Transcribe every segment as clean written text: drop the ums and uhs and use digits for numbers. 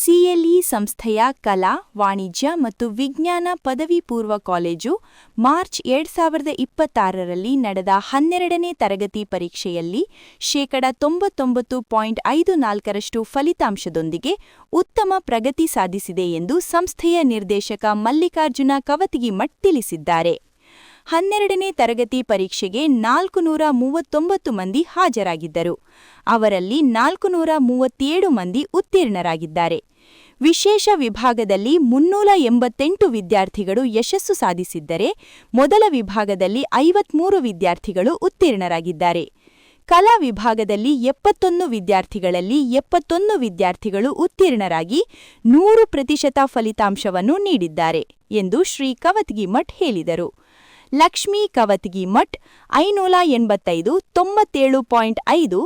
CLE ಸಂಸ್ಥೆಯ ಕಲಾ, ವಾಣಿಜ್ಯ ಮತ್ತು ವಿಜ್ಞಾನ ಪದವಿ ಪೂರ್ವ ಕಾಲೇಜು ಮಾರ್ಚ್ 2026ರಲ್ಲಿ ನಡೆದ 12ನೇ ತರಗತಿ ಪರೀಕ್ಷೆಯಲ್ಲಿ ಶೇಕಡಾ 99.54ರಷ್ಟು ಫಲಿತಾಂಶದೊಂದಿಗೆ ಉತ್ತಮ ಪ್ರಗತಿ ಸಾಧಿಸಿದೆ ಎಂದು ಸಂಸ್ಥೆಯ ನಿರ್ದೇಶಕ ಮಲ್ಲಿಕಾರ್ಜುನ ಕವತಗಿಮಠ್ ತಿಳಿಸಿದ್ದಾರೆ. 12ನೇ ತರಗತಿ ಪರೀಕ್ಷೆಗೆ 439 ಮಂದಿ ಹಾಜರಾಗಿದ್ದರು. ಅವರಲ್ಲಿ 437 ಮಂದಿ ಉತ್ತೀರ್ಣರಾಗಿದ್ದಾರೆ. ವಿಶೇಷ ವಿಭಾಗದಲ್ಲಿ 388 ವಿದ್ಯಾರ್ಥಿಗಳು ಯಶಸ್ಸು ಸಾಧಿಸಿದ್ದರೆ, ಮೊದಲ ವಿಭಾಗದಲ್ಲಿ 53 ವಿದ್ಯಾರ್ಥಿಗಳು ಉತ್ತೀರ್ಣರಾಗಿದ್ದಾರೆ. ಕಲಾ ವಿಭಾಗದಲ್ಲಿ 71 ವಿದ್ಯಾರ್ಥಿಗಳಲ್ಲಿ 71 ವಿದ್ಯಾರ್ಥಿಗಳು ಉತ್ತೀರ್ಣರಾಗಿ 100% ಫಲಿತಾಂಶವನ್ನು ನೀಡಿದ್ದಾರೆ ಎಂದು ಶ್ರೀ ಕವತಗಿಮಠ್ ಹೇಳಿದರು. ಲಕ್ಷ್ಮೀ ಕವತಗಿಮಠ್ 585 97.5,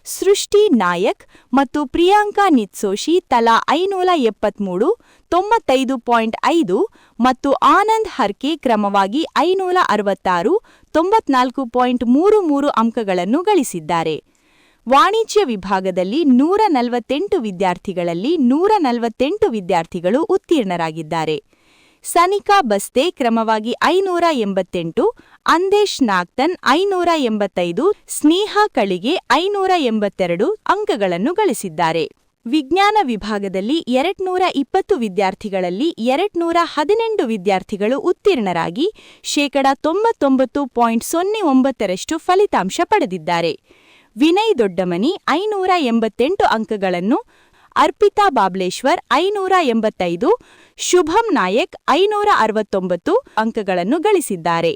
ಸೃಷ್ಟಿ ನಾಯಕ್ ಮತ್ತು ಪ್ರಿಯಾಂಕಾ ನಿತ್ಸೋಶಿ ತಲಾ 573 95.5 ಮತ್ತು ಆನಂದ್ ಹರ್ಕೆ ಕ್ರಮವಾಗಿ 566 94.33 ಅಂಕಗಳನ್ನು ಗಳಿಸಿದ್ದಾರೆ. ವಾಣಿಜ್ಯ ವಿಭಾಗದಲ್ಲಿ 148 ವಿದ್ಯಾರ್ಥಿಗಳಲ್ಲಿ 148 ವಿದ್ಯಾರ್ಥಿಗಳು ಉತ್ತೀರ್ಣರಾಗಿದ್ದಾರೆ. ಸನಿಕಾ ಬಸ್ತೆ ಕ್ರಮವಾಗಿ 588, ಅಂದೇಶ್ ನಾಗ್ತನ್ 585, ಸ್ನೇಹಾ ಕಳಿಗೆ 582 ಅಂಕಗಳನ್ನು ಗಳಿಸಿದ್ದಾರೆ. ವಿಜ್ಞಾನ ವಿಭಾಗದಲ್ಲಿ 220 ವಿದ್ಯಾರ್ಥಿಗಳಲ್ಲಿ 218 ವಿದ್ಯಾರ್ಥಿಗಳು ಉತ್ತೀರ್ಣರಾಗಿ ಶೇಕಡಾ 99.09ರಷ್ಟು ಫಲಿತಾಂಶ ಪಡೆದಿದ್ದಾರೆ. ವಿನಯ್ ದೊಡ್ಡಮನಿ 588 ಅಂಕಗಳನ್ನು, ಅರ್ಪಿತಾ ಬಾಬ್ಲೇಶ್ವರ್ 585, ಶುಭಂ ನಾಯಕ್ 569 ಅಂಕಗಳನ್ನು ಗಳಿಸಿದ್ದಾರೆ.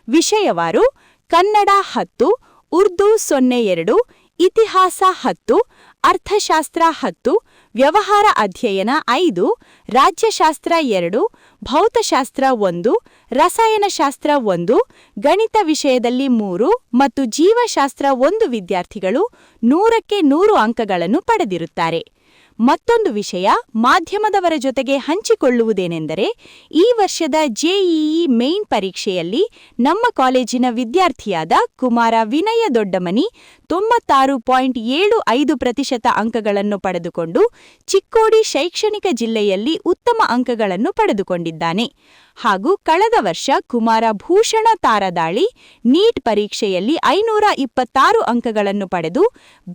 ವಿಷಯವಾರು: ಕನ್ನಡ 10, ಉರ್ದು 02, ಇತಿಹಾಸ 10, ಅರ್ಥಶಾಸ್ತ್ರ 10, ವ್ಯವಹಾರ ಅಧ್ಯಯನ 5, ರಾಜ್ಯಶಾಸ್ತ್ರ 2, ಭೌತಶಾಸ್ತ್ರ 1, ರಸಾಯನಶಾಸ್ತ್ರ 1, ಗಣಿತ ವಿಷಯದಲ್ಲಿ 3 ಮತ್ತು ಜೀವಶಾಸ್ತ್ರ 1 ವಿದ್ಯಾರ್ಥಿಗಳು 100ಕ್ಕೆ 100 ಅಂಕಗಳನ್ನು ಪಡೆದಿರುತ್ತಾರೆ. ಮತ್ತೊಂದು ವಿಷಯ ಮಾಧ್ಯಮದವರ ಜೊತೆಗೆ ಹಂಚಿಕೊಳ್ಳುವುದೇನೆಂದರೆ, ಈ ವರ್ಷದ ಜೆಇಇ ಮೇನ್ ಪರೀಕ್ಷೆಯಲ್ಲಿ ನಮ್ಮ ಕಾಲೇಜಿನ ವಿದ್ಯಾರ್ಥಿಯಾದ ಕುಮಾರ ವಿನಯ ದೊಡ್ಡಮನಿ 96.75% ಅಂಕಗಳನ್ನು ಪಡೆದುಕೊಂಡು ಚಿಕ್ಕೋಡಿ ಶೈಕ್ಷಣಿಕ ಜಿಲ್ಲೆಯಲ್ಲಿ ಉತ್ತಮ ಅಂಕಗಳನ್ನು ಪಡೆದುಕೊಂಡಿದ್ದಾನೆ. ಹಾಗೂ ಕಳೆದ ವರ್ಷ ಕುಮಾರ ಭೂಷಣ ತಾರದಾಳಿ ನೀಟ್ ಪರೀಕ್ಷೆಯಲ್ಲಿ 526 ಅಂಕಗಳನ್ನು ಪಡೆದು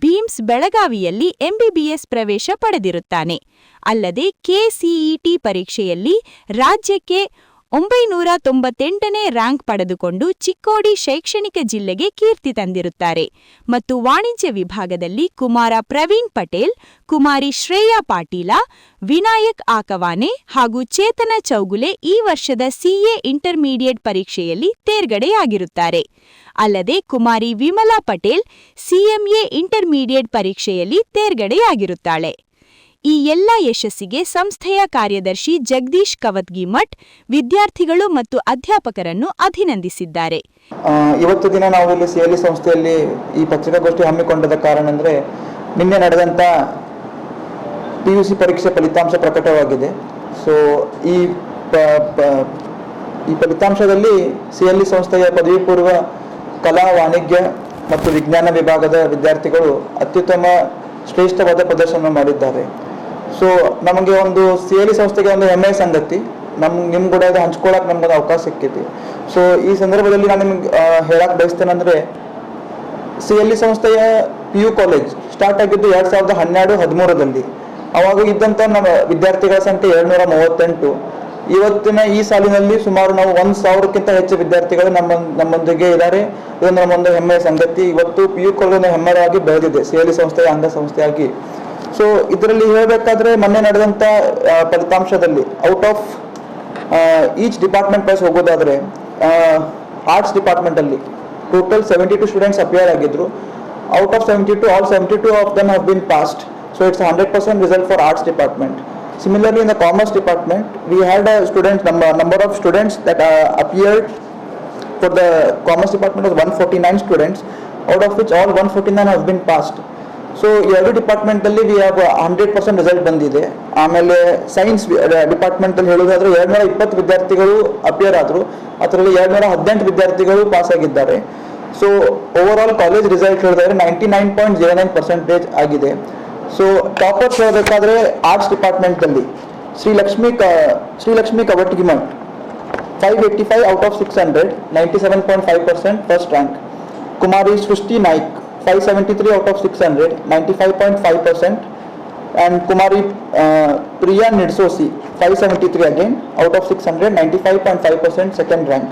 ಬೀಮ್ಸ್ ಬೆಳಗಾವಿಯಲ್ಲಿ ಎಂಬಿಬಿಎಸ್ ಪ್ರವೇಶ ಪಡೆದಿರುತ್ತಾನೆ. ಅಲ್ಲದೆ ಕೆಸಿಇಟಿ ಪರೀಕ್ಷೆಯಲ್ಲಿ ರಾಜ್ಯಕ್ಕೆ 998ನೇ ರ್ಯಾಂಕ್ ಪಡೆದುಕೊಂಡು ಚಿಕ್ಕೋಡಿ ಶೈಕ್ಷಣಿಕ ಜಿಲ್ಲೆಗೆ ಕೀರ್ತಿ ತಂದಿರುತ್ತಾರೆ. ಮತ್ತು ವಾಣಿಜ್ಯ ವಿಭಾಗದಲ್ಲಿ ಕುಮಾರ ಪ್ರವೀಣ್ ಪಟೇಲ್, ಕುಮಾರಿ ಶ್ರೇಯಾ ಪಾಟೀಲ, ವಿನಾಯಕ್ ಆಕವಾನೆ ಹಾಗೂ ಚೇತನ ಚೌಗುಲೆ ಈ ವರ್ಷದ ಸಿಎ ಇಂಟರ್ಮೀಡಿಯೇಟ್ ಪರೀಕ್ಷೆಯಲ್ಲಿ ತೇರ್ಗಡೆಯಾಗಿರುತ್ತಾರೆ. ಅಲ್ಲದೆ ಕುಮಾರಿ ವಿಮಲಾ ಪಟೇಲ್ ಸಿಎಂಎ ಇಂಟರ್ಮೀಡಿಯೇಟ್ ಪರೀಕ್ಷೆಯಲ್ಲಿ ತೇರ್ಗಡೆಯಾಗಿರುತ್ತಾಳೆ. ಈ ಎಲ್ಲ ಯಶಸ್ಸಿಗೆ ಸಂಸ್ಥೆಯ ಕಾರ್ಯದರ್ಶಿ ಜಗದೀಶ್ ಕವತಗಿಮಠ್ ವಿದ್ಯಾರ್ಥಿಗಳು ಮತ್ತು ಅಧ್ಯಾಪಕರನ್ನು ಅಭಿನಂದಿಸಿದ್ದಾರೆ. ಇವತ್ತು ದಿನ ನಾವು ಇಲ್ಲಿ ಸಿಎಲ್ಇ ಸಂಸ್ಥೆಯಲ್ಲಿ ಈ ಪತ್ರಿಕಾಗೋಷ್ಠಿ ಹಮ್ಮಿಕೊಂಡದ ಕಾರಣ ಅಂದರೆ, ನಿನ್ನೆ ನಡೆದಂಥ PUC ಪರೀಕ್ಷೆ ಫಲಿತಾಂಶ ಪ್ರಕಟವಾಗಿದೆ. ಸೊ ಈ ಫಲಿತಾಂಶದಲ್ಲಿ ಸಿಎಲ್ಇ ಸಂಸ್ಥೆಯ ಪದವಿ ಪೂರ್ವ ಕಲಾ, ವಾಣಿಜ್ಯ ಮತ್ತು ವಿಜ್ಞಾನ ವಿಭಾಗದ ವಿದ್ಯಾರ್ಥಿಗಳು ಅತ್ಯುತ್ತಮ ಶ್ರೇಷ್ಠವಾದ ಪ್ರದರ್ಶನ ಮಾಡಿದ್ದಾರೆ. ಸೊ ನಮಗೆ ಒಂದು ಸಿಎಲ್ಇ ಸಂಸ್ಥೆಗೆ ಒಂದು ಹೆಮ್ಮೆಯ ಸಂಗತಿ, ನಿಮ್ಮ ಕೂಡ ಇದು ಹಂಚ್ಕೊಳ್ಳೋಕೆ ನಮ್ಗೊಂದು ಅವಕಾಶ ಸಿಕ್ಕಿದೆ. ಸೊ ಈ ಸಂದರ್ಭದಲ್ಲಿ ನಾನು ನಿಮ್ಗೆ ಹೇಳಕ್ಕೆ ಬಯಸ್ತೇನೆಂದರೆ, ಸಿಎಲ್ಇ ಸಂಸ್ಥೆಯ PU ಕಾಲೇಜ್ ಸ್ಟಾರ್ಟ್ ಆಗಿದ್ದು 2012-13ರಲ್ಲಿ. ಅವಾಗ ಇದ್ದಂಥ ನಮ್ಮ ವಿದ್ಯಾರ್ಥಿಗಳ ಸಂಖ್ಯೆ 738. ಇವತ್ತಿನ ಈ ಸಾಲಿನಲ್ಲಿ ಸುಮಾರು ನಾವು 1000ಕ್ಕಿಂತ ಹೆಚ್ಚು ವಿದ್ಯಾರ್ಥಿಗಳು ನಮ್ಮೊಂದಿಗೆ ಇದ್ದಾರೆ. ಇದೊಂದು ನಮ್ಮೊಂದು ಹೆಮ್ಮೆಯ ಸಂಗತಿ. ಇವತ್ತು PU ಕಾಲೇಜ್ ಹೆಮ್ಮೆಯಾಗಿ ಬೆಳೆದಿದೆ ಸಿಎಲ್ಇ ಸಂಸ್ಥೆಯ ಅಂಗಸಂಸ್ಥೆಯಾಗಿ. ಸೊ ಇದರಲ್ಲಿ ಹೇಳಬೇಕಾದ್ರೆ, ಮೊನ್ನೆ ನಡೆದಂಥ ಫಲಿತಾಂಶದಲ್ಲಿ out of each department wise ಹೋಗೋದಾದರೆ, ಆರ್ಟ್ಸ್ ಡಿಪಾರ್ಟ್ಮೆಂಟಲ್ಲಿ ಟೋಟಲ್ 72 ಸ್ಟೂಡೆಂಟ್ಸ್ ಅಪಿಯರ್ ಆಗಿದ್ರು. Out of 72, all 72 of them have been passed. So it's 100% result for arts department. Similarly, in the commerce department, we had a number of students that appeared for the commerce department was 149 students, out of which all 149 have been passed. So every department ಅಲ್ಲಿ we have 100% result ಬಂದಿದೆ. ಆಮೇಲೆ science department ಅಲ್ಲಿ ಹೇಳೋದಾದ್ರೆ 220 ವಿದ್ಯಾರ್ಥಿಗಳು appear ಆದರು. ಅದರಲ್ಲಿ 218 ವಿದ್ಯಾರ್ಥಿಗಳು pass ಆಗಿದ್ದಾರೆ. So over all college result ಹೇಳಿದ್ರೆ 99.09% ಆಗಿದೆ. ಸೊ ಟಾಪರ್ಸ್ ಹೇಳಬೇಕಾದ್ರೆ ಆರ್ಟ್ಸ್ ಡಿಪಾರ್ಟ್ಮೆಂಟಲ್ಲಿ Shrilakshmi Kavatagimath 585 out of 600, 97.5%, first rank. Kumari Srushti Naik, 573 out of 600, 95.5%. And Kumari Priya Nidsosi, 573 again, out of 600, 95.5%, second rank.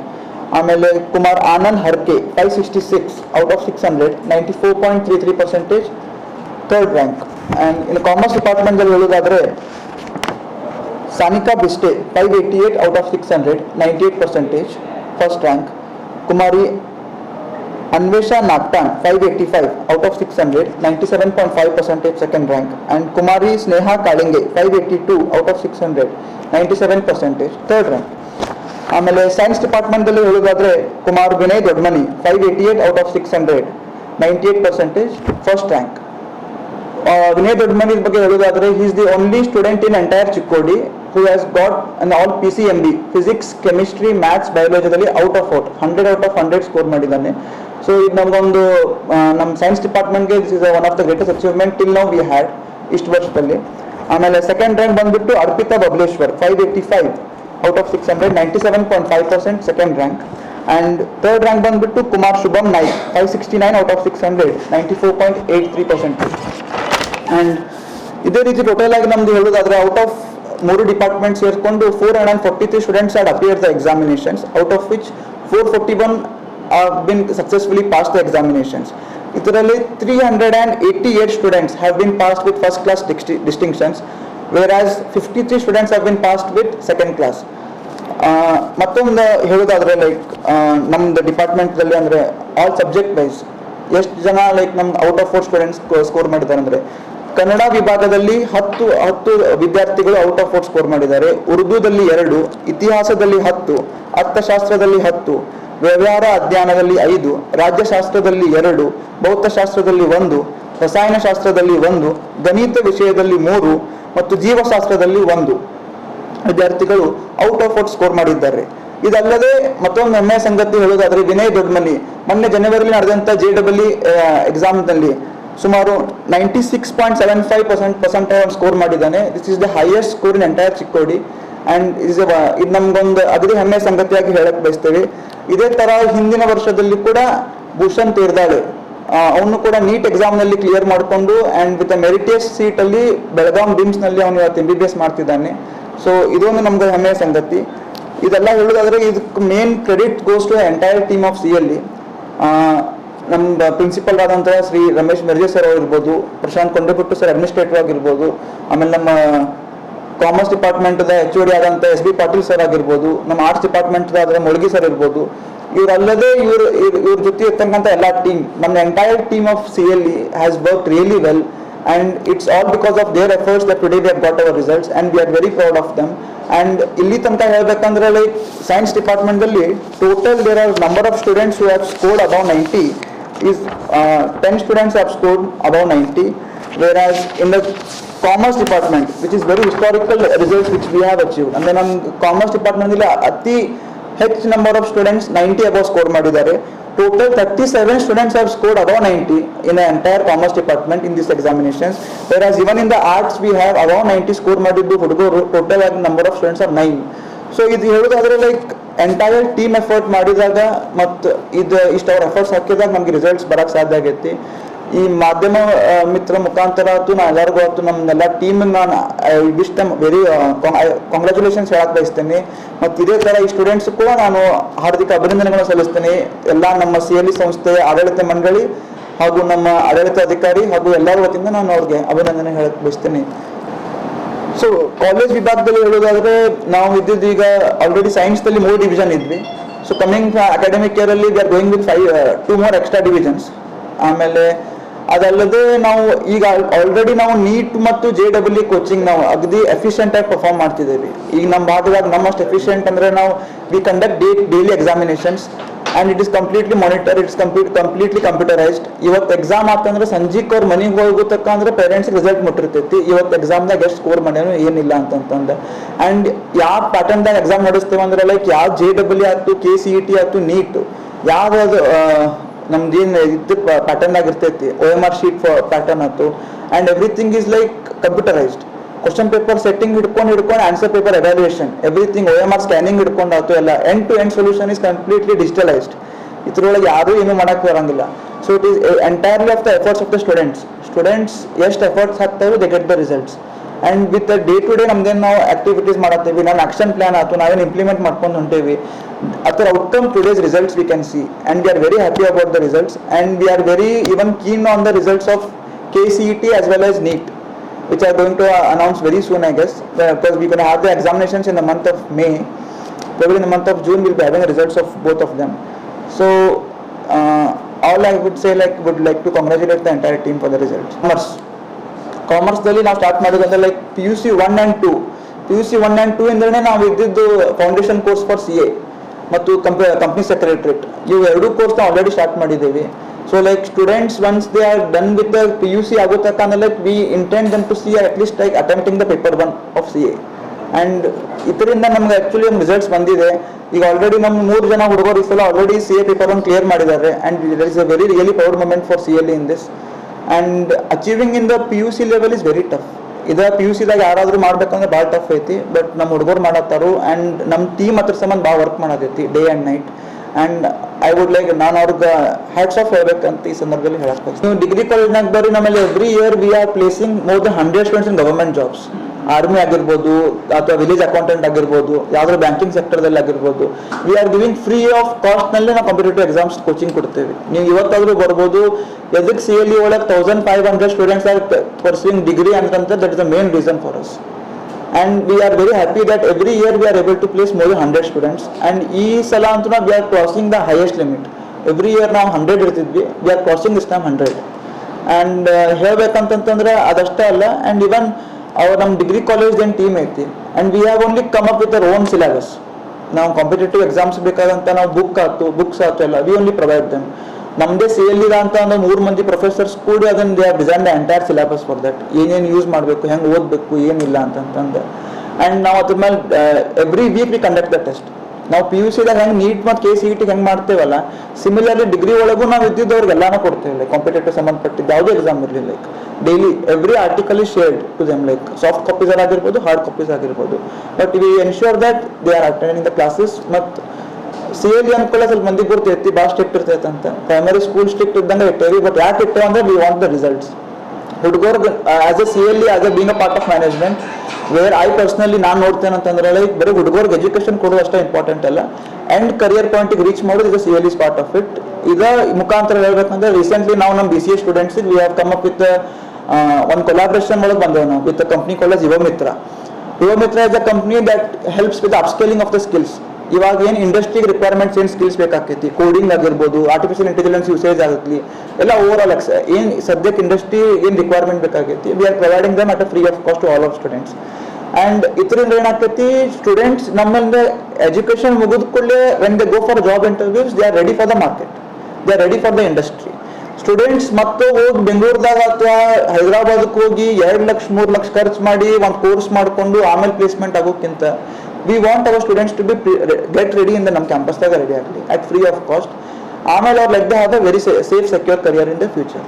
Amele Kumar Anand Harke, 566 out of 600, 94.33%, third rank. And in the commerce department, Sanika Biste, 588 out of 600, 98%, first rank. Kumari Anvesha Nagtan, 585 out of 600, 97.5%, second rank. And Kumari Sneha Kalinge, 582 out of 600, 97%, third rank. ಆಮೇಲೆ science ಡಿಪಾರ್ಟ್ಮೆಂಟಲ್ಲಿ ಹೇಳೋದಾದ್ರೆ Kumar Vinay Dodmani 588 out of 600, 98%, first rank. Vinay Dodmani ಬಗ್ಗೆ ಹೇಳೋದಾದ್ರೆ he is the only student in entire Chikkodi who has got an all PCMB physics chemistry maths ಬಯಾಲಜಿದಲ್ಲಿ out of 100 out of 100 score ಮಾಡಿದ್ದಾನೆ. So ಇದು ನಮಗೊಂದು ನಮ್ಮ ಸೈನ್ಸ್ ಡಿಪಾರ್ಟ್ಮೆಂಟ್ಗೆ this is one of the greatest achievement till now we had ಇಷ್ಟು ವರ್ಷದಲ್ಲಿ. ಆಮೇಲೆ ಸೆಕೆಂಡ್ ರ್ಯಾಂಕ್ ಬಂದ್ಬಿಟ್ಟು Arpita Bableshwar 585 out of 600, 97.5%, second rank. And third rank ಬಂದ್ಬಿಟ್ಟು ಕುಮಾರ್ ಶುಭಂ ನಾಯ್ಕ್ 569 out of 600, 94.83%. And ಇದೇ ರೀತಿ ಟೋಟಲ್ ಆಗಿ ನಮ್ದು ಹೇಳೋದಾದ್ರೆ ಔಟ್ ಆಫ್ 3 ಡಿಪಾರ್ಟ್ಮೆಂಟ್ ಸೇರಿಕೊಂಡು 443 students had appeared the examinations, out of which 441 have been successfully passed the examinations. ಇದರಲ್ಲಿ 388 students have been passed with first class distinctions, whereas 53 students have been passed with second class. ಮತ್ತೊಂದು ಹೇಳೋದಾದ್ರೆ like ನಮ್ದು ಡಿಪಾರ್ಟ್ಮೆಂಟಲ್ಲಿ ಅಂದರೆ all subject wise ಎಷ್ಟು ಜನ like ನಮ್ಮ out of 4 students score ಮಾಡಿದ್ದಾರೆ ಅಂದರೆ ಕನ್ನಡ ವಿಭಾಗದಲ್ಲಿ 10 ವಿದ್ಯಾರ್ಥಿಗಳು ಔಟ್ ಆಫ್ 4 ಸ್ಕೋರ್ ಮಾಡಿದ್ದಾರೆ. ಉರ್ದುದಲ್ಲಿ 2, ಇತಿಹಾಸದಲ್ಲಿ 10, ಅರ್ಥಶಾಸ್ತ್ರದಲ್ಲಿ 10, ವ್ಯವಹಾರ ಅಧ್ಯಯನದಲ್ಲಿ 5, ರಾಜ್ಯಶಾಸ್ತ್ರದಲ್ಲಿ 2, ಭೌತಶಾಸ್ತ್ರದಲ್ಲಿ 1, ರಸಾಯನಶಾಸ್ತ್ರದಲ್ಲಿ 1, ಗಣಿತ ವಿಷಯದಲ್ಲಿ 3 ಮತ್ತು ಜೀವಶಾಸ್ತ್ರದಲ್ಲಿ 1 ವಿದ್ಯಾರ್ಥಿಗಳು ಔಟ್ ಆಫ್ 4 ಸ್ಕೋರ್ ಮಾಡಿದ್ದಾರೆ. ಇದಲ್ಲದೆ ಮತ್ತೊಂದು ಹೆಮ್ಮೆಯ ಸಂಗತಿ ಹೇಳೋದಾದ್ರೆ ವಿನಯ್ ದೊಡ್ಮನಿ ಮೊನ್ನೆ ಜನವರಿಯಲ್ಲಿ ನಡೆದಂಥ JEE ಎಕ್ಸಾಮ್ನಲ್ಲಿ ಸುಮಾರು 96.75% ಸ್ಕೋರ್ ಮಾಡಿದ್ದಾನೆ. This is the highest score in entire Chikkodi. And ಇದು ನಮ್ಗೊಂದು ಅದೇ ಹೆಮ್ಮೆಯ ಸಂಗತಿಯಾಗಿ ಹೇಳಕ್ ಬಯಸ್ತೇವೆ. ಇದೇ ತರ ಹಿಂದಿನ ವರ್ಷದಲ್ಲಿ ಕೂಡ ಭೂಷಣ್ ತೇರ್ದಾಳೆ ಅವನು ಕೂಡ ನೀಟ್ ಎಕ್ಸಾಮ್ನಲ್ಲಿ ಕ್ಲಿಯರ್ ಮಾಡಿಕೊಂಡು ಆ್ಯಂಡ್ ವಿತ್ ಮೆರಿಟಿಯಸ್ ಸೀಟಲ್ಲಿ ಬೆಳಗಾಂ ಬಿಮ್ಸ್ನಲ್ಲಿ ಅವನು ಇವತ್ತು MBBS ಮಾಡ್ತಿದ್ದಾನೆ. ಸೊ ಇದೊಂದು ನಮ್ಗೆ ಹೆಮ್ಮೆಯ ಸಂಗತಿ. ಇದೆಲ್ಲ ಹೇಳೋದಾದ್ರೆ ಇದಕ್ಕೆ main credit goes to entire team of CLE. ನಮ್ಮ ಪ್ರಿನ್ಸಿಪಲ್ ಆದಂಥ ಶ್ರೀ ರಮೇಶ್ ಮಿರ್ಜೆ ಸರ್ ಆಗಿರ್ಬೋದು, ಪ್ರಶಾಂತ್ ಕೊಂಡೆಪುಟ್ಟು ಸರ್ ಅಡ್ಮಿನಿಸ್ಟ್ರೇಟಿವ್ ಆಗಿರ್ಬೋದು, ಆಮೇಲೆ ನಮ್ಮ ಕಾಮರ್ಸ್ ಡಿಪಾರ್ಟ್ಮೆಂಟ್ದ HOD ಆದಂಥ SB ಪಾಟೀಲ್ ಸರ್ ಆಗಿರ್ಬೋದು, ನಮ್ಮ ಆರ್ಟ್ಸ್ ಡಿಪಾರ್ಟ್ಮೆಂಟ್ ಆದ್ರೆ ಮೊಳಗಿ ಸರ್ ಇರ್ಬೋದು. ಇವರಲ್ಲದೆ ಇವ್ರ ಜೊತೆ ಇರ್ತಕ್ಕಂಥ ಎಲ್ಲ ಟೀಮ್, ನಮ್ಮ entire team of CLE has work really well. And it's all because of their efforts that today we have got our results, and we are very proud of them. And ಇಲ್ಲಿ ತನಕ ಹೇಳಬೇಕಂದ್ರೆ like science ಡಿಪಾರ್ಟ್ಮೆಂಟಲ್ಲಿ total there are number of students who have scored above 90 is 10 students have scored above 90, whereas in the commerce department, which is very historical results which we have achieved. And then ನಮ್ಮ commerce ಡಿಪಾರ್ಟ್ಮೆಂಟಲ್ಲಿ ಅತಿ ಹೆಚ್ಚು number of students 90 above score ಮಾಡಿದ್ದಾರೆ. Total 37 students have scored above 90 in the entire commerce department in these examinations, whereas even in the arts we have above 90 score ಮಾಡಿದ್ದು ಹುಡುಗರು. Total ಆಗಿ number of students R 9. So ಇದು ಹೇಳೋದಾದ್ರೆ like entire team effort ಮಾಡಿದಾಗ ಮತ್ತು ಇಷ್ಟು ಅವ್ರ efforts ಹಾಕಿದಾಗ ನಮ್ಗೆ ರಿಸಲ್ಟ್ಸ್ ಬರಕ್ಕೆ ಸಾಧ್ಯ ಆಗೈತಿ. ಈ ಮಾಧ್ಯಮ ಮಿತ್ರ ಮುಖಾಂತರ ಆಯ್ತು ನಾ ಎಲ್ಲರಿಗೂ ಆಯ್ತು ನಮ್ಮೆಲ್ಲ ಟೀಮ್ ನಾನು ವಿಶ್ ದಮ್ ವೆರಿ ಕಾಂಗ್ರ್ಯಾಚುಲೇಷನ್ಸ್ ಹೇಳಕ್ ಬಯಸ್ತೇನೆ. ಮತ್ತು ಇದೇ ಥರ ಈ ಸ್ಟೂಡೆಂಟ್ಸ್ ಕೂಡ ನಾನು ಹಾರ್ದಿಕ ಅಭಿನಂದನೆಗಳನ್ನು ಸಲ್ಲಿಸ್ತೇನೆ. ಎಲ್ಲ ನಮ್ಮ CLE ಸಂಸ್ಥೆಯ ಆಡಳಿತ ಮಂಡಳಿ ಹಾಗೂ ನಮ್ಮ ಆಡಳಿತ ಅಧಿಕಾರಿ ಹಾಗೂ ಎಲ್ಲರ ವತಿಯಿಂದ ನಾನು ಅವ್ರಿಗೆ ಅಭಿನಂದನೆ ಹೇಳಕ್ ಬಯಸ್ತೇನೆ. ಸೊ ಕಾಲೇಜ್ ವಿಭಾಗದಲ್ಲಿ ಹೇಳೋದಾದ್ರೆ ನಾವು ಇದ್ದಿದ್ದು ಈಗ ಆಲ್ರೆಡಿ ಸೈನ್ಸ್ದಲ್ಲಿ 3 ಡಿವಿಷನ್ ಇದ್ವಿ. ಸೊ ಕಮಿಂಗ್ ಅಕಾಡೆಮಿಕ್ ಇಯರಲ್ಲಿ we are going with 2 more extra divisions. ಆಮೇಲೆ ಅದಲ್ಲದೆ ನಾವು ಈಗ ಆಲ್ರೆಡಿ ನಾವು ನೀಟ್ ಮತ್ತು JEE ಕೋಚಿಂಗ್ ನಾವು ಅಗದಿ ಎಫಿಷಿಯೆಂಟ್ ಆಗಿ ಪರ್ಫಾರ್ಮ್ ಮಾಡ್ತಿದ್ದೇವೆ. ಈಗ ನಮ್ಮ ಭಾಗದಾಗ ನಮ್ಮಷ್ಟು ಎಫಿಷಿಯೆಂಟ್ ಅಂದ್ರೆ ನಾವು we conduct daily examinations and it is completely monitor, its completely computerised. ಇವತ್ತು ಎಕ್ಸಾಮ್ ಆಗ್ತಂದ್ರೆ ಸಂಜೆಗೆ ಅವ್ರ ಮನೆಗೆ ಹೋಗೋತಕ್ಕ ಅಂದ್ರೆ ಪೇರೆಂಟ್ಸ್ಗೆ ರಿಸಲ್ಟ್ ಮುಟ್ಟಿರ್ತೈತಿ. ಇವತ್ತು ಎಕ್ಸಾಮ್ದಾಗ ಎಷ್ಟು ಸ್ಕೋರ್ ಮಾಡ್ಯಾನೋ ಏನಿಲ್ಲ ಅಂತಂತಂದು. ಆ್ಯಂಡ್ ಯಾವ ಪ್ಯಾಟರ್ನ್ದಾಗ ಎಕ್ಸಾಮ್ ನಡೆಸ್ತೇವೆ ಅಂದ್ರೆ ಲೈಕ್ ಯಾವ JEE ಆಯ್ತು, KCET ಆಯ್ತು, ನೀಟ್ ಯಾವ್ದು ನಮ್ದು ಏನು ಇದು ಪ್ಯಾಟರ್ನ್ ಆಗಿರ್ತೈತಿ, OMR ಶೀಟ್ ಪ್ಯಾಟರ್ನ್ ಆಯ್ತು. And everything is like computerised. Question paper setting ಹಿಡ್ಕೊಂಡು answer paper evaluation everything OMR scanning ಹಿಡ್ಕೊಂಡು ಆಯ್ತು ಎಲ್ಲ end to end solution is completely digitalised. ಇದ್ರೊಳಗೆ ಯಾರೂ ಏನೂ ಮಾಡೋಕ್ಕೆ ಬರೋಂಗಿಲ್ಲ. So it is entirely of the efforts of the students ಎಷ್ಟು ಎಫರ್ಟ್ಸ್ ಹಾಕ್ತೇವೆ they get the results. And with day to day ನಮ್ದೇನು ನಾವು ಆಕ್ಟಿವಿಟೀಸ್ ಮಾಡತ್ತೀವಿ, ನಾವು ಆಕ್ಷನ್ ಪ್ಲಾನ್ ಆಯ್ತು ನಾವೇನು ಇಂಪ್ಲಿಮೆಂಟ್ ಮಾಡ್ಕೊಂಡು ಹೊಂಟೇವಿ, ಅದರ outcome today's results we can see and we are very happy about the results and we are very even keen on the results of KCET as well as NEET, which are going to announce very soon, I guess, because we're going to have the examinations in the month of May. Probably in the month of June we'll be having the results of both of them. So all I would say, like, would like to congratulate the entire team for the results. Commerce ದಲ್ಲಿ ನಾವು start ಮಾಡೋದಂದ್ರೆ like PUC 1 and 2. PUC 1 and 2 ಇಂದನೇ ನಾವು ಇದ್ದಿದ್ದು foundation course for CA ಮತ್ತು company secretariat ಇವು ಎರಡು course ನಾವು already start ಮಾಡಿದ್ದೀವಿ. So like students, once they are done with the PUC agotaka, like we intend them to see at least like attempting the paper 1 of CA. And ಇದರಿಂದ ನಮ್ಗೆ actually results ಬಂದಿದೆ. ಈಗ already ನಮ್ಮ 3 ಜನ ಹುಡುಗರು ಈ ಸಲ ಆಲ್ರೆಡಿ CA ಪೇಪರ್ 1 ಕ್ಲಿಯರ್ ಮಾಡಿದ್ದಾರೆ. And there is a very really proud moment for CL in this. And achieving in the PUC level is very tough. ಇದು PUCದಾಗ ಯಾರಾದರೂ ಮಾಡ್ಬೇಕಂದ್ರೆ ಭಾಳ ಟಫ್ ಐತಿ. ಬಟ್ ನಮ್ಮ ಹುಡುಗರು ಮಾಡತ್ತಾರು ಆ್ಯಂಡ್ ನಮ್ಮ ಟೀಮ್ ಹತ್ರ ಸಂಬಂಧ ಭಾಳ ವರ್ಕ್ ಮಾಡತೈತಿ day and night. And I would like ನಾನು ಅವ್ರಿಗೆ ಹ್ಯಾಟ್ಸ್ ಆಫ್ ಹೇಳ್ಬೇಕಂತ ಈ ಸಂದರ್ಭದಲ್ಲಿ ಹೇಳಕ್ಕೆ. ನೀವು ಡಿಗ್ರಿ ಕಾಲೇಜ್ನಾಗ ಬರ್ರಿ, ನಮ್ಮಲ್ಲಿ every year we are placing more than 100 students in government jobs. Army ಆಗಿರ್ಬೋದು ಅಥವಾ ವಿಲೇಜ್ ಅಕೌಂಟೆಂಟ್ ಆಗಿರ್ಬೋದು, ಯಾವ್ದಾದ್ರು ಬ್ಯಾಂಕಿಂಗ್ ಸೆಕ್ಟರ್ದಲ್ಲಿ ಆಗಿರ್ಬೋದು. We are giving free of ಕಾಸ್ಟ್ನಲ್ಲಿ ನಾವು ಕಾಂಪಿಟೇಟಿವ್ ಎಕ್ಸಾಮ್ಸ್ ಕೋಚಿಂಗ್ ಕೊಡ್ತೇವೆ. ನೀವು ಇವತ್ತಾದರೂ ಬರ್ಬೋದು. ಎದಕ್ಕೆ CLE ಒಳಗೆ 1500 ಸ್ಟೂಡೆಂಟ್ಸ್ ಆರ್ ಪರ್ಸ್ಯೂಯಿಂಗ್ ಡಿಗ್ರಿ ಅಂತಂದ್ರೆ that is the main reason for us. And we are very happy that every year we are able to place more than 100 students. And ee sala antu we are crossing the highest limit. Every year ನಾವು 100 ಇರ್ತಿದ್ವಿ, we are crossing this time 100. And ಹೇಳ್ಬೇಕಂತಂದ್ರೆ ಅದಷ್ಟೇ ಅಲ್ಲ, and even ನಮ್ಮ degree college ಏನು team ಐತಿ and we have only come up with our own syllabus. ನಾವು competitive exams ಬೇಕಾದಂತ ನಾವು ಬುಕ್ಸ್ ಆಯ್ತು ಎಲ್ಲ we only provide them. ನಮ್ಮದೇ CLE ಅಂತ ಅಂದ್ರೆ 3 ಮಂದಿ ಪ್ರೊಫೆಸರ್ಸ್ ಕೂಡಿ ಅದನ್ನು they have design the entire syllabus for that. ಏನೇನು ಯೂಸ್ ಮಾಡಬೇಕು, ಹೆಂಗೆ ಓದಬೇಕು, ಏನಿಲ್ಲ ಅಂತಂತಂದು. ಆ್ಯಂಡ್ ನಾವು ಅದ್ರ ಮೇಲೆ every week we conduct the test. ನಾವು PUCದಾಗ ಹೆಂಗೆ NEET ಮತ್ತು KCET ಹೆಂಗೆ ಮಾಡ್ತೇವಲ್ಲ, ಸಿಮಿಲರ್ಲಿ ಡಿಗ್ರಿ ಒಳಗೂ ನಾವು ಇದ್ದಿದ್ದವ್ರಿಗೆ ಎಲ್ಲಾನು ಕೊಡ್ತೇವೆ. ಲೈಕ್ ಕಾಂಪಿಟೇಟಿವ್ ಸಂಬಂಧಪಟ್ಟಿದ್ದು ಯಾವುದೇ ಎಕ್ಸಾಮ್ ಇರಲಿ, like daily every article is shared to them, like soft copies ಆಗಿರ್ಬೋದು, ಹಾರ್ಡ್ ಕಾಪೀಸ್ ಆಗಿರ್ಬೋದು. But we ensure that they are attending the classes. ಮತ್ತು CLE ಅನ್ಕೊಳ್ಳೋ ಸ್ವಲ್ಪ ಮಂದಿ ಗೊತ್ತೈತಿ ಭಾಳ ಸ್ಟ್ರಿಕ್ಟ್ ಇರ್ತೈತೆ ಅಂತ. ಪ್ರೈಮರಿ ಸ್ಕೂಲ್ ಸ್ಟ್ರಿಕ್ಟ್ ಇದ್ದಂಗೆ ಇಟ್ಟೇವಿ. ಬಟ್ ಯಾಕೆ ಇಟ್ಟೇವೆ ಅಂದರೆ ವಿ ವಾಂಟ್ ದ ರಿಸಲ್ಟ್ಸ್. ಹುಡುಗರ್ಗೆ as a CLE as a being a part of management where I personally ನಾನು ನೋಡ್ತೇನೆ ಅಂತಂದ್ರೆ ಲೈಕ್ ಬರೀ ಹುಡುಗರ್ಗೆ ಎಜುಕೇಶನ್ ಕೊಡೋದು ಅಷ್ಟೇ ಇಂಪಾರ್ಟೆಂಟ್ ಅಲ್ಲ, ಆ್ಯಂಡ್ ಕರಿಯರ್ ಪಾಯಿಂಟಿಗೆ ರೀಚ್ ಮಾಡೋದು ಇದು CLE is part of it. ಇದರ ಮುಖಾಂತರ ಹೇಳ್ಬೇಕಂದ್ರೆ ರೀಸೆಂಟ್ಲಿ ನಾವು ನಮ್ಮ BCA ಸ್ಟೂಡೆಂಟ್ಸಿಗೆ we have come up with ಒಂದು ಕೊಲಾಬ್ರೇಷನ್ ಒಳಗೆ ಬಂದೇವೆ ನಾವು with company college Yuvamitra. Yuvamitra is a company that helps with upscaling of the skills. ಇವಾಗ ಏನು ಇಂಡಸ್ಟ್ರಿಗೆ ರಿಕ್ವೈರ್ಮೆಂಟ್ಸ್ ಏನು ಸ್ಕಿಲ್ಸ್ ಬೇಕಾಗ್ತೈತಿ, ಕೋಡಿಂಗ್ ಆಗಿರ್ಬೋದು, ಆರ್ಟಿಫಿಷಿಯಲ್ ಇಂಟೆಲಿಜೆನ್ಸ್ ಯೂಸೇಜ್ ಆಗಲಿ, ಎಲ್ಲ ಓವರ್ ಆಲ್ ಏನು ಸದ್ಯಕ್ಕೆ ಇಂಡಸ್ಟ್ರಿ ಏನು ರಿಕ್ವೈರ್ಮೆಂಟ್ ಬೇಕಾಗೈತಿ we are providing them at a free of cost to all of students. And ಇದರಿಂದ ಏನಾಗ್ತೈತಿ, ಸ್ಟೂಡೆಂಟ್ಸ್ ನಮ್ಮಿಂದ ಎಜುಕೇಶನ್ ಮುಗಿದ ಕೂಡಲೇ when they go for job interviews they are ready for the market, they are ready for the industry. Students ಮತ್ತೆ ಹೋಗಿ ಬೆಂಗಳೂರದಾಗ ಅಥವಾ ಹೈದರಾಬಾದಕ್ಕೆ ಹೋಗಿ 2 ಲಕ್ಷ 3 ಲಕ್ಷ ಖರ್ಚು ಮಾಡಿ ಒಂದು ಕೋರ್ಸ್ ಮಾಡಿಕೊಂಡು ಆಮೇಲೆ placement ಆಗೋಕ್ಕಿಂತ we want our students to be get ready in the ನಮ್ಮ ಕ್ಯಾಂಪಸ್ದಾಗ ರೆಡಿ ಆಗಲಿ at free of cost. ಆಮೇಲೆ ಅವ್ರು like they have a very safe secure career in the future.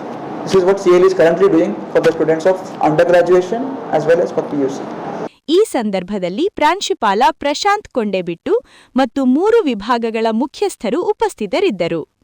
This is what CLE is currently doing for the students of undergraduation as well as for PUC. ಈ ಸಂದರ್ಭದಲ್ಲಿ ಪ್ರಾಂಶುಪಾಲ ಪ್ರಶಾಂತ್ ಕೊಂಡೆಬಿಟ್ಟು ಮತ್ತು 3 ವಿಭಾಗಗಳ ಮುಖ್ಯಸ್ಥರು ಉಪಸ್ಥಿತರಿದ್ದರು.